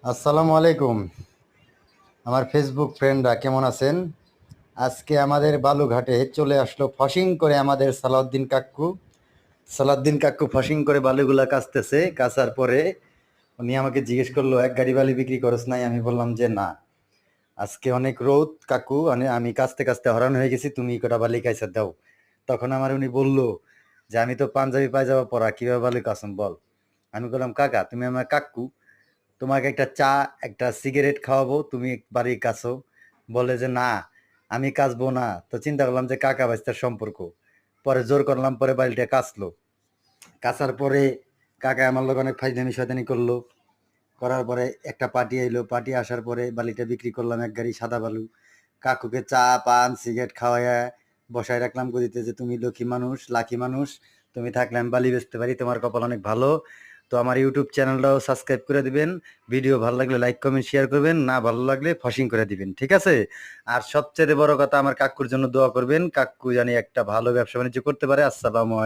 আসসালামু আলাইকুম। আমার ফেসবুক ফ্রেন্ডরা কেমন আছেন? আজকে আমাদের বালুঘাটে চলে আসলো ফসিং করে আমাদের সালাউদ্দিন কাক্কু। সালাউদ্দিন কাক্কু ফসিং করে বালুগুলা কাচতেছে। কাচার পরে উনি আমাকে জিজ্ঞেস করলো, এক গাড়ি বালি বিক্রি করছ নাই? আমি বললাম যে না, আজকে অনেক রোদ কাকু, আমি কাচতে কাচতে হরান হয়ে গেছি, তুমি কটা বালি কাইচা দাও। তখন আমার উনি বলল যে আমি তো পাঞ্জাবি পায়জামা পরা, কিভাবে বালি কাচুম বল। আমি বললাম কাকা, তুমি আমার কাকু, তোমাকে একটা চা, একটা সিগারেট খাওয়াবো, তুমি বাড়ি কাছো। বলে যে না, আমি কাচবো না। তো চিন্তা করলাম যে কাকা ভাইস্তার সম্পর্ক, পরে জোর করলাম, পরে বাড়িটা কাচলো। কাচার পরে কাকা আমার লোক অনেক ফাইজলামি শয়তানি করলো। করার পরে একটা পার্টি আইলো, পার্টি আসার পরে বালিটা বিক্রি করলাম, এক গাড়ি সাদা বালু। কাকুকে চা পান সিগারেট খাওয়াইয়া বসায় রাখলাম গদিতে, যে তুমি লক্ষ্মী মানুষ, লাকি মানুষ, তুমি থাকলে আমি বালি বেচতে পারি, তোমার কপাল অনেক ভালো। তো আমার ইউটিউব চ্যানেলটাও সাবস্ক্রাইব করে দিবেন। ভিডিও ভালো লাগলে লাইক কমেন্ট শেয়ার করবেন, না ভালো লাগলে ফসিং করে দিবেন, ঠিক আছে? আর সবচেয়ে বড় কথা, আমার কাকুর জন্য দোয়া করবেন, কাকু জানি একটা ভালো ব্যবসা বাণিজ্য করতে পারে। আসসালামু আলাইকুম।